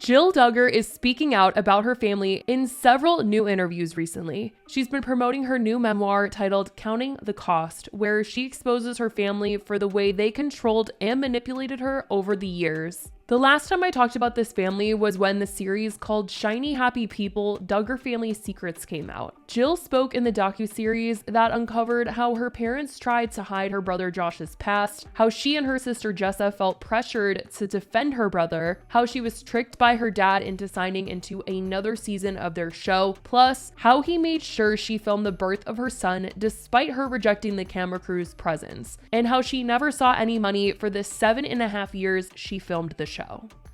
Jill Duggar is speaking out about her family in several new interviews recently. She's been promoting her new memoir titled Counting the Cost, where she exposes her family for the way they controlled and manipulated her over the years. The last time I talked about this family was when the series called Shiny Happy People, Duggar Family Secrets came out. Jill spoke in the docuseries that uncovered how her parents tried to hide her brother Josh's past, how she and her sister Jessa felt pressured to defend her brother, how she was tricked by her dad into signing into another season of their show, plus how he made sure she filmed the birth of her son despite her rejecting the camera crew's presence, and how she never saw any money for the 7.5 years she filmed the show.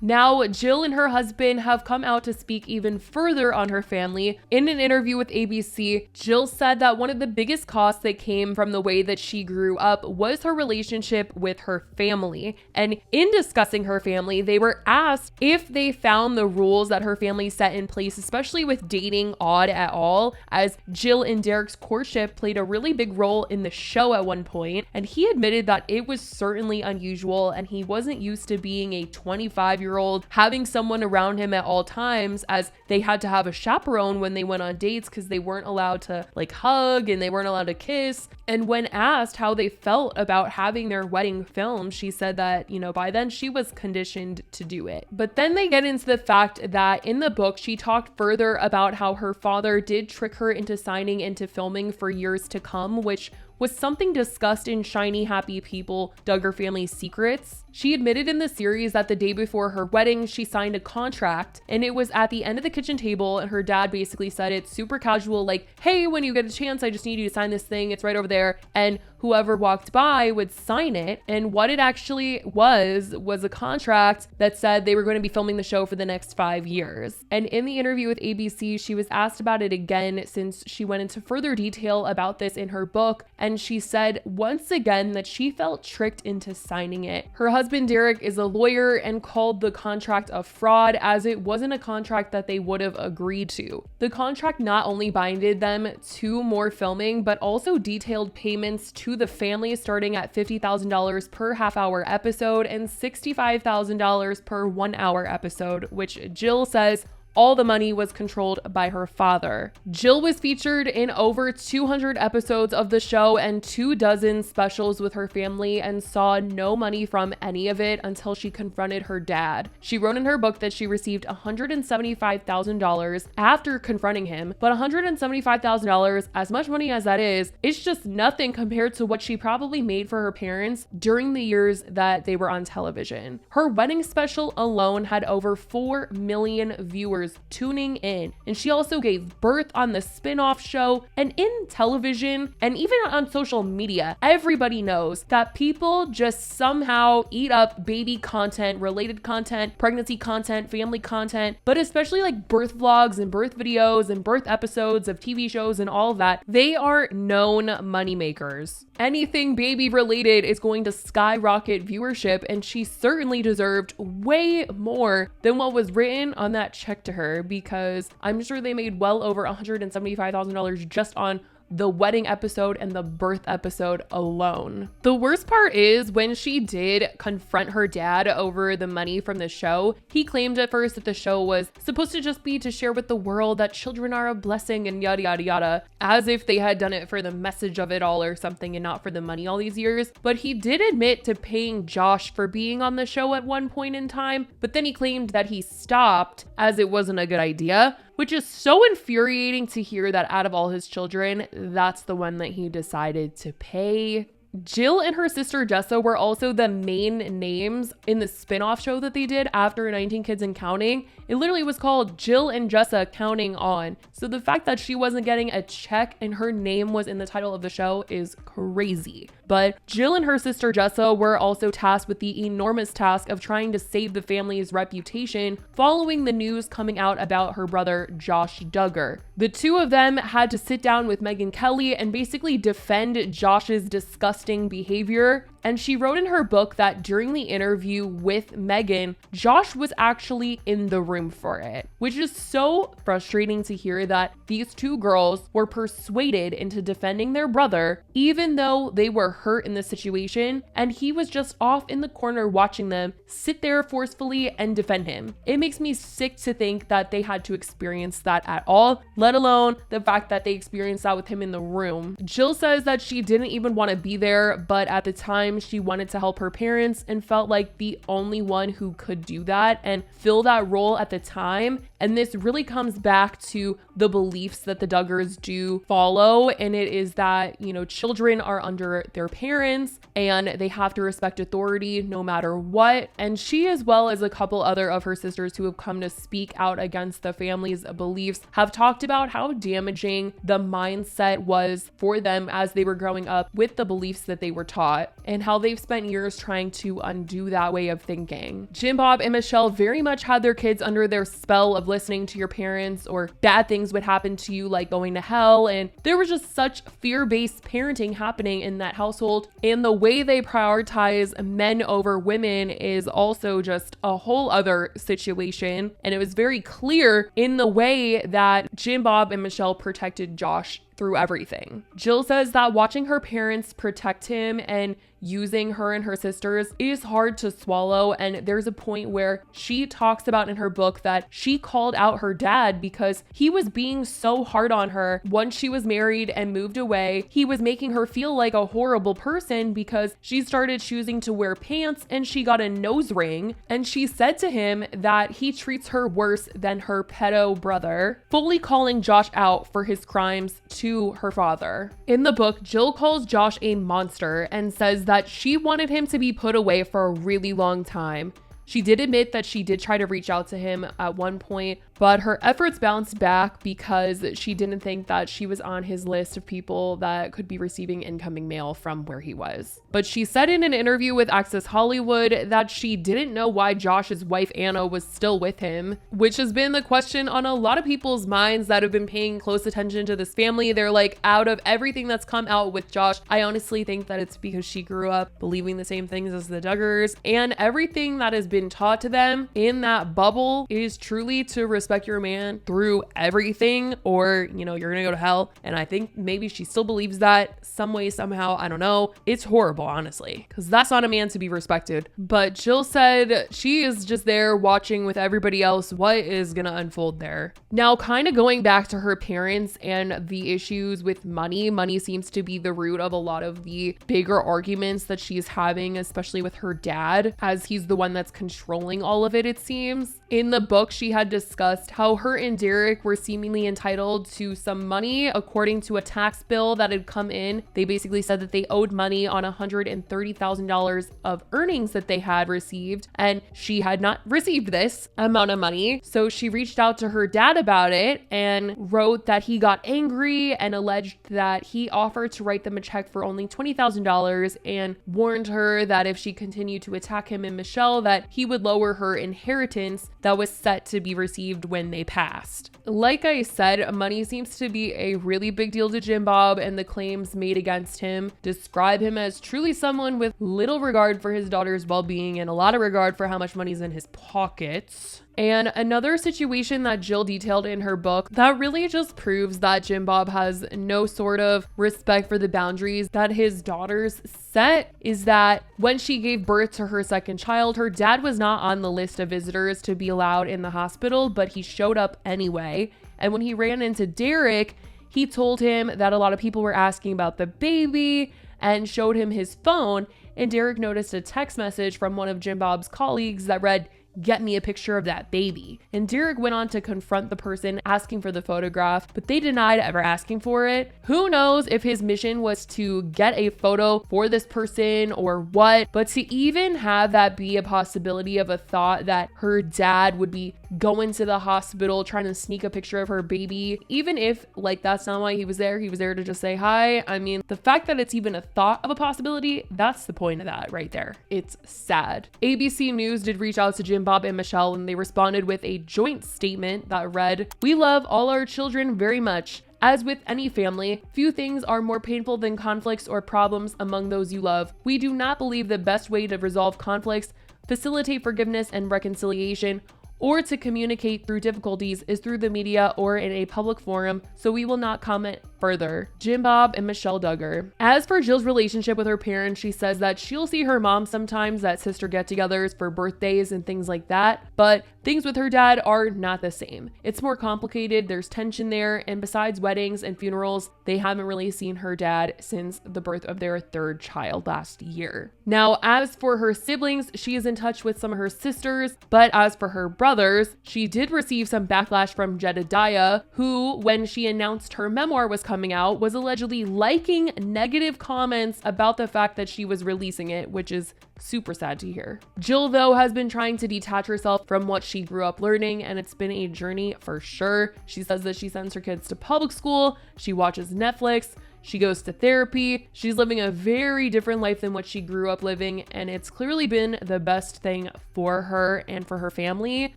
Now, Jill and her husband have come out to speak even further on her family. In an interview with ABC, Jill said that one of the biggest costs that came from the way that she grew up was her relationship with her family. And in discussing her family, they were asked if they found the rules that her family set in place, especially with dating, odd at all, as Jill and Derek's courtship played a really big role in the show at one point. And he admitted that it was certainly unusual and he wasn't used to being a 25-year-old having someone around him at all times, as they had to have a chaperone when they went on dates because they weren't allowed to hug and they weren't allowed to kiss. And when asked how they felt about having their wedding filmed, she said that, by then she was conditioned to do it. But then they get into the fact that in the book, she talked further about how her father did trick her into signing into filming for years to come, which was something discussed in Shiny Happy People, Duggar Family Secrets. She admitted in the series that the day before her wedding, she signed a contract and it was at the end of the kitchen table and her dad basically said it's super casual, like, hey, when you get a chance, I just need you to sign this thing. It's right over there. And whoever walked by would sign it. And what it actually was a contract that said they were going to be filming the show for the next 5 years. And in the interview with ABC, she was asked about it again since she went into further detail about this in her book. And she said once again that she felt tricked into signing it. Her husband Derek is a lawyer and called the contract a fraud as it wasn't a contract that they would have agreed to. The contract not only binded them to more filming, but also detailed payments to the family starting at $50,000 per half-hour episode and $65,000 per 1-hour episode, which Jill says all the money was controlled by her father. Jill was featured in over 200 episodes of the show and 24 specials with her family and saw no money from any of it until she confronted her dad. She wrote in her book that she received $175,000 after confronting him, but $175,000, as much money as that is, it's just nothing compared to what she probably made for her parents during the years that they were on television. Her wedding special alone had over 4 million viewers tuning in, and she also gave birth on the spin-off show. And in television and even on social media, everybody knows that people just somehow eat up baby content, related content, pregnancy content, family content, but especially birth vlogs and birth videos and birth episodes of TV shows and all of that. They are known money makers. Anything baby related is going to skyrocket viewership, and she certainly deserved way more than what was written on that check to her, because I'm sure they made well over $175,000 just on the wedding episode and the birth episode alone. The worst part is when she did confront her dad over the money from the show, he claimed at first that the show was supposed to just be to share with the world that children are a blessing and yada yada yada, as if they had done it for the message of it all or something and not for the money all these years. But he did admit to paying Josh for being on the show at one point in time, but then he claimed that he stopped as it wasn't a good idea, which is so infuriating to hear that out of all his children, that's the one that he decided to pay. Jill and her sister Jessa were also the main names in the spin-off show that they did after 19 Kids and Counting. It literally was called Jill and Jessa Counting On. So the fact that she wasn't getting a check and her name was in the title of the show is crazy. But Jill and her sister Jessa were also tasked with the enormous task of trying to save the family's reputation following the news coming out about her brother Josh Duggar. The two of them had to sit down with Megyn Kelly and basically defend Josh's disgusting behavior. And she wrote in her book that during the interview with Megan, Josh was actually in the room for it, which is so frustrating to hear that these two girls were persuaded into defending their brother, even though they were hurt in the situation, and he was just off in the corner watching them sit there forcefully and defend him. It makes me sick to think that they had to experience that at all, let alone the fact that they experienced that with him in the room. Jill says that she didn't even want to be there, but at the time she wanted to help her parents and felt like the only one who could do that and fill that role at the time. And this really comes back to the beliefs that the Duggars do follow, and it is that, children are under their parents and they have to respect authority no matter what. And she, as well as a couple other of her sisters who have come to speak out against the family's beliefs, have talked about how damaging the mindset was for them as they were growing up with the beliefs that they were taught, and how they've spent years trying to undo that way of thinking. Jim Bob and Michelle very much had their kids under their spell of listening to your parents, or bad things would happen to you, like going to hell. And there was just such fear-based parenting happening in that household. And the way they prioritize men over women is also just a whole other situation. And it was very clear in the way that Jim Bob and Michelle protected Josh through everything. Jill says that watching her parents protect him and using her and her sisters is hard to swallow. And there's a point where she talks about in her book that she called out her dad because he was being so hard on her. Once she was married and moved away, he was making her feel like a horrible person because she started choosing to wear pants and she got a nose ring. And she said to him that he treats her worse than her pedo brother, fully calling Josh out for his crimes to her father. In the book, Jill calls Josh a monster and says that she wanted him to be put away for a really long time. She did admit that she did try to reach out to him at one point, but her efforts bounced back because she didn't think that she was on his list of people that could be receiving incoming mail from where he was. But she said in an interview with Access Hollywood that she didn't know why Josh's wife Anna was still with him, which has been the question on a lot of people's minds that have been paying close attention to this family. They're like, out of everything that's come out with Josh, I honestly think that it's because she grew up believing the same things as the Duggars, and everything that has been taught to them in that bubble is truly to respect your man through everything, or you're gonna go to hell. And I think maybe she still believes that some way, somehow. I don't know. It's horrible, honestly, because that's not a man to be respected. But Jill said she is just there watching with everybody else what is gonna unfold there. Now, kind of going back to her parents and the issues with money seems to be the root of a lot of the bigger arguments that she's having, especially with her dad, as he's the one that's controlling all of it, it seems. In the book, she had discussed how her and Derek were seemingly entitled to some money according to a tax bill that had come in. They basically said that they owed money on $130,000 of earnings that they had received, and she had not received this amount of money. So she reached out to her dad about it and wrote that he got angry and alleged that he offered to write them a check for only $20,000 and warned her that if she continued to attack him and Michelle, that he would lower her inheritance that was set to be received when they passed. Like I said, money seems to be a really big deal to Jim Bob, and the claims made against him describe him as truly someone with little regard for his daughter's well-being and a lot of regard for how much money's in his pockets. And another situation that Jill detailed in her book that really just proves that Jim Bob has no sort of respect for the boundaries that his daughters set is that when she gave birth to her second child, her dad was not on the list of visitors to be allowed in the hospital, but he showed up anyway. And when he ran into Derek, he told him that a lot of people were asking about the baby and showed him his phone. And Derek noticed a text message from one of Jim Bob's colleagues that read, "Get me a picture of that baby." And Derek went on to confront the person asking for the photograph, but they denied ever asking for it. Who knows if his mission was to get a photo for this person or what, but to even have that be a possibility of a thought that her dad would be going to the hospital trying to sneak a picture of her baby, even if that's not why he was there to just say hi. I mean, the fact that it's even a thought of a possibility, that's the point of that right there. It's sad. ABC News did reach out to Jim Bob and Michelle, and they responded with a joint statement that read, "We love all our children very much. As with any family, few things are more painful than conflicts or problems among those you love. We do not believe the best way to resolve conflicts, facilitate forgiveness and reconciliation, or to communicate through difficulties is through the media or in a public forum, so we will not comment further. Jim Bob and Michelle Duggar. As for Jill's relationship with her parents, she says that she'll see her mom sometimes at sister get-togethers for birthdays and things like that, but things with her dad are not the same. It's more complicated, there's tension there, and besides weddings and funerals, they haven't really seen her dad since the birth of their third child last year. Now, as for her siblings, she is in touch with some of her sisters, but as for her brothers, she did receive some backlash from Jedediah, who, when she announced her memoir was coming out, was allegedly liking negative comments about the fact that she was releasing it, which is super sad to hear. Jill, though, has been trying to detach herself from what she grew up learning, and it's been a journey for sure. She says that she sends her kids to public school, she watches Netflix, she goes to therapy. She's living a very different life than what she grew up living, and it's clearly been the best thing for her and for her family.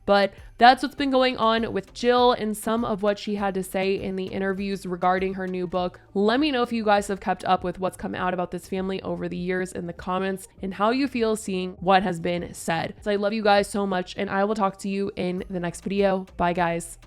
But that's what's been going on with Jill and some of what she had to say in the interviews regarding her new book. Let me know if you guys have kept up with what's come out about this family over the years in the comments and how you feel seeing what has been said. So I love you guys so much, and I will talk to you in the next video. Bye, guys.